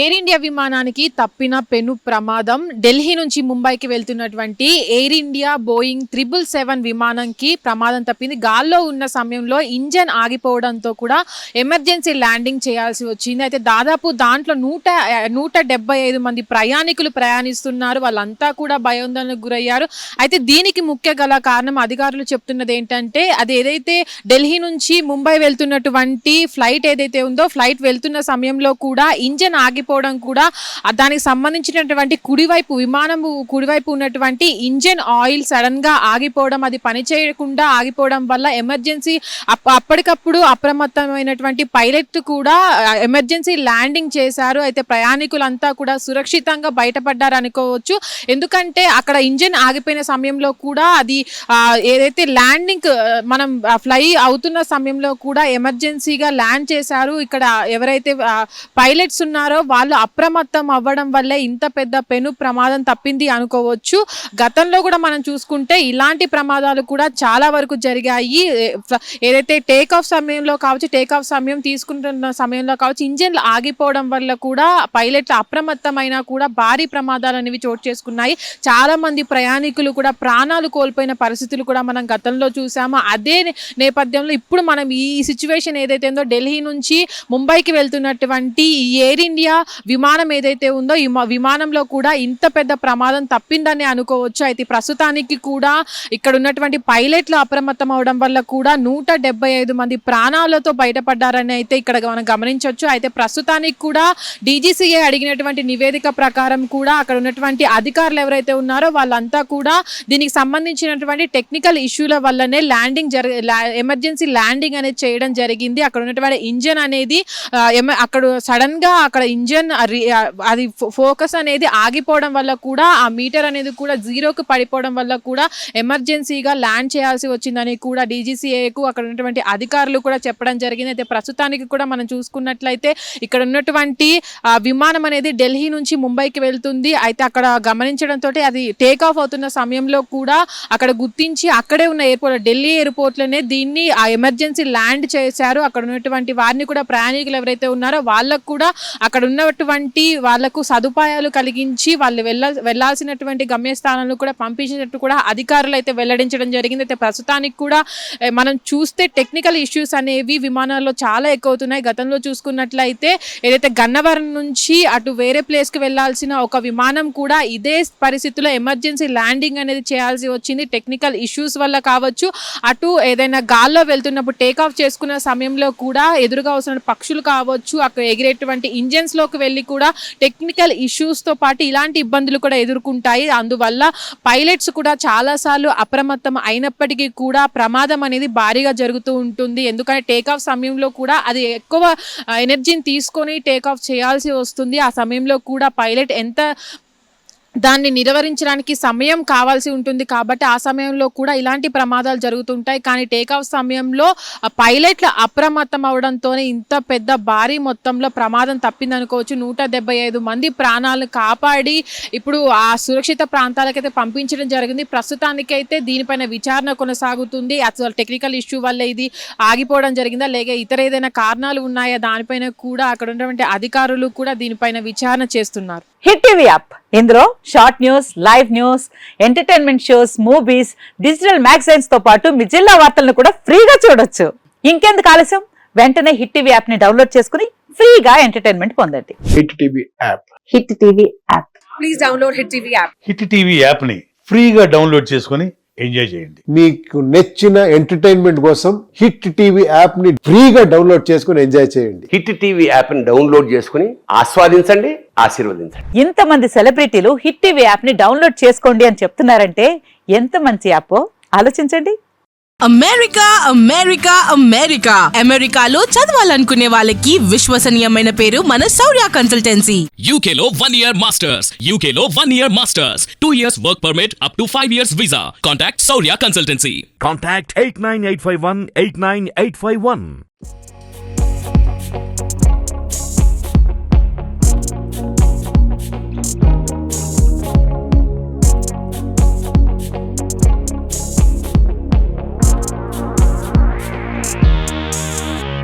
Air India విమానానికి తప్పిన పెను ప్రమాదం. ఢిల్లీ నుంచి ముంబైకి వెళ్తున్నటువంటి ఎయిర్ ఇండియా బోయింగ్ 777 విమానంకి ప్రమాదం తప్పింది. గాల్లో ఉన్న సమయంలో ఇంజన్ ఆగిపోవడంతో కూడా ఎమర్జెన్సీ ల్యాండింగ్ చేయాల్సి వచ్చింది. అయితే దాదాపు దాంట్లో 175 మంది ప్రయాణికులు ప్రయాణిస్తున్నారు. వాళ్ళంతా కూడా భయాందోళనకు గురయ్యారు. అయితే దీనికి ముఖ్య గల కారణం అధికారులు చెప్తున్నది ఏంటంటే, అది ఏదైతే ఢిల్లీ నుంచి ముంబై వెళ్తున్నటువంటి ఫ్లైట్ ఏదైతే ఉందో, ఫ్లైట్ వెళ్తున్న సమయంలో కూడా ఇంజన్ ఆగిపోవడం కూడా దానికి సంబంధించినటువంటి విమానము కుడివైపు ఉన్నటువంటి ఇంజన్ ఆయిల్ సడన్ గా ఆగిపోవడం, అది పనిచేయకుండా ఆగిపోవడం వల్ల ఎమర్జెన్సీ అప్పటికప్పుడు అప్రమత్తమైనటువంటి పైలట్ కూడా ఎమర్జెన్సీ ల్యాండింగ్ చేశారు. అయితే ప్రయాణికులంతా కూడా సురక్షితంగా బయటపడ్డారు అనుకోవచ్చు. ఎందుకంటే అక్కడ ఇంజన్ ఆగిపోయిన సమయంలో కూడా అది ఏదైతే ల్యాండింగ్ మనం ఫ్లై అవుతున్న సమయంలో కూడా ఎమర్జెన్సీగా ల్యాండ్ చేశారు. ఇక్కడ ఎవరైతే పైలట్స్ ఉన్నారో వాళ్ళు అప్రమత్తం అవ్వడం వల్లే ఇంత పెద్ద పెను ప్రమాదం తప్పింది అనుకోవచ్చు. గతంలో కూడా మనం చూసుకుంటే ఇలాంటి ప్రమాదాలు కూడా చాలా వరకు జరిగాయి. ఏదైతే టేక్ ఆఫ్ సమయంలో కావచ్చు, టేక్ ఆఫ్ సమయం తీసుకుంటున్న సమయంలో కావచ్చు, ఇంజన్లు ఆగిపోవడం వల్ల కూడా పైలట్లు అప్రమత్తమైనా కూడా భారీ ప్రమాదాలు అనేవి చోటు చేసుకున్నాయి. చాలా మంది ప్రయాణికులు కూడా ప్రాణాలు కోల్పోయిన పరిస్థితులు కూడా మనం గతంలో చూసాము. అదే నేపథ్యంలో ఇప్పుడు మనం ఈ సిచ్యువేషన్ ఏదైతే ఉందో, ఢిల్లీ నుంచి ముంబైకి వెళ్తున్నటువంటి ఎయిర్ ఇండియా విమానం ఏదైతే ఉందో, ఈ విమానంలో కూడా ఇంత పెద్ద ప్రమాదం తప్పిందని అనుకోవచ్చు. అయితే ప్రస్తుతానికి కూడా ఇక్కడ ఉన్నటువంటి పైలట్లు అప్రమత్తం అవడం వల్ల కూడా 175 మంది ప్రాణాలతో బయటపడ్డారని అయితే ఇక్కడ మనం గమనించవచ్చు. అయితే ప్రస్తుతానికి కూడా డీజీసీఏ అడిగినటువంటి నివేదిక ప్రకారం కూడా అక్కడ ఉన్నటువంటి అధికారులు ఎవరైతే ఉన్నారో వాళ్ళంతా కూడా దీనికి సంబంధించినటువంటి టెక్నికల్ ఇష్యూల వల్లనే ఎమర్జెన్సీ ల్యాండింగ్ అనేది చేయడం జరిగింది. అక్కడ ఉన్నటువంటి ఇంజన్ అనేది అక్కడ సడన్ గా అక్కడ ఇంజన్ అది ఫోకస్ అనేది ఆగిపోవడం వల్ల కూడా ఆ మీటర్ అనేది కూడా జీరోకి పడిపోవడం వల్ల కూడా ఎమర్జెన్సీగా ల్యాండ్ చేయాల్సి వచ్చిందని కూడా డీజీసీఏకు అక్కడ ఉన్నటువంటి అధికారులు కూడా చెప్పడం జరిగింది. అయితే ప్రస్తుతానికి కూడా మనం చూసుకున్నట్లయితే ఇక్కడ ఉన్నటువంటి విమానం అనేది ఢిల్లీ నుంచి ముంబైకి వెళ్తుంది. అయితే అక్కడ గమనించడంతో అది టేక్ ఆఫ్ అవుతున్న సమయంలో కూడా అక్కడ గుర్తించి అక్కడే ఉన్న ఎయిర్పోర్ట్, ఢిల్లీ ఎయిర్పోర్ట్లోనే దీన్ని ఆ ఎమర్జెన్సీ ల్యాండ్ చేశారు. అక్కడ ఉన్నటువంటి వారిని కూడా, ప్రయాణికులు ఎవరైతే ఉన్నారో వాళ్ళకు కూడా అక్కడ ఉన్నటువంటి వాళ్లకు సదుపాయాలు కలిగించి వాళ్ళు వెళ్లాల్సినటువంటి గమ్యస్థానాలను కూడా పంపించినట్టు కూడా అధికారులు అయితే వెల్లడించడం జరిగింది. అయితే ప్రస్తుతానికి కూడా మనం చూస్తే టెక్నికల్ ఇష్యూస్ అనేవి విమానాల్లో చాలా ఎక్కువ అవుతున్నాయి. గతంలో చూసుకున్నట్లయితే ఏదైతే గన్నవరం నుంచి అటు వేరే ప్లేస్కి వెళ్లాల్సిన ఒక విమానం కూడా ఇదే పరిస్థితుల్లో ఎమర్జెన్సీ ల్యాండింగ్ అనేది చేయాల్సి వచ్చింది. టెక్నికల్ ఇష్యూస్ వల్ల కావచ్చు, అటు ఏదైనా గాల్లో వెళ్తున్నప్పుడు టేక్ ఆఫ్ చేసుకున్న సమయంలో కూడా ఎదురుగా వస్తున్న పక్షులు కావచ్చు, అక్కడ ఎగిరేటువంటి ఇంజన్స్ లోకి వెళ్ళి కూడా టెక్నికల్ ఇష్యూస్ తో పాటు ఇలాంటి ఇబ్బందులు కూడా ఎదుర్కొంటాయి. అందువల్ల పైలట్స్ కూడా చాలా సార్లు అప్రమత్తం అయినప్పటికీ కూడా ప్రమాదం అనేది భారీగా జరుగుతూ ఉంటుంది. ఎందుకంటే టేక్ ఆఫ్ సమయంలో కూడా అది ఎక్కువ ఎనర్జీని తీసుకొని టేక్ ఆఫ్ చేయాల్సి వస్తుంది. ఆ సమయంలో కూడా పైలట్ ఎంత దాన్ని నిర్వహించడానికి సమయం కావాల్సి ఉంటుంది. కాబట్టి ఆ సమయంలో కూడా ఇలాంటి ప్రమాదాలు జరుగుతుంటాయి. కానీ టేకాఫ్ సమయంలో పైలట్లు అప్రమత్తం అవడంతోనే ఇంత పెద్ద భారీ మొత్తంలో ప్రమాదం తప్పిందనుకోవచ్చు. 175 మంది ప్రాణాలను కాపాడి ఇప్పుడు ఆ సురక్షిత ప్రాంతాలకైతే పంపించడం జరిగింది. ప్రస్తుతానికైతే దీనిపైన విచారణ కొనసాగుతుంది. అసలు టెక్నికల్ ఇష్యూ వల్ల ఇది ఆగిపోవడం జరిగిందా, లేక ఇతర ఏదైనా కారణాలు ఉన్నాయా, దానిపైన కూడా అక్కడ ఉన్నటువంటి అధికారులు కూడా దీనిపైన విచారణ చేస్తున్నారు. హిట్ టీవీ యాప్, ఇందులో short news, live news, entertainment shows, movies, digital magazines తో పాటు మీ జిల్లా వార్తలను కూడా ఫ్రీగా చూడొచ్చు. ఇంకెందుకు ఆలస్యం, వెంటనే హిట్ టీవీ యాప్ ని డౌన్లోడ్ చేసుకుని ఫ్రీగా ఎంటర్టైన్మెంట్ పొందండి. Hit TV app, hit TV app, please download hit TV app. Hit TV app ని ఫ్రీగా డౌన్లోడ్ చేసుకుని ఎంజాయ్ చేయండి. మీకు నచ్చిన ఎంటర్టైన్మెంట్ కోసం హిట్ టీవీ యాప్ ని ఫ్రీగా డౌన్లోడ్ చేసుకుని ఎంజాయ్ చేయండి. హిట్ టీవీ యాప్ ని డౌన్లోడ్ చేసుకుని ఆస్వాదించండి, ఆశీర్వదించండి. ఇంతమంది సెలబ్రిటీలు హిట్ టీవీ యాప్ ని డౌన్లోడ్ చేసుకోండి అని చెప్తున్నారంటే ఎంత మంచి యాప్ ఆలోచించండి. అమెరికా అమెరికా అమెరికా అమెరికాలో చదవాలనుకునే వాళ్ళకి విశ్వసనీయమైన పేరు మన శౌర్య కన్సల్టెన్సీ. UK లో 1 year masters, UK లో 1 year masters, 2 years work permit up to 5 years visa. Contact Saurya Consultancy. Contact 89851 89851.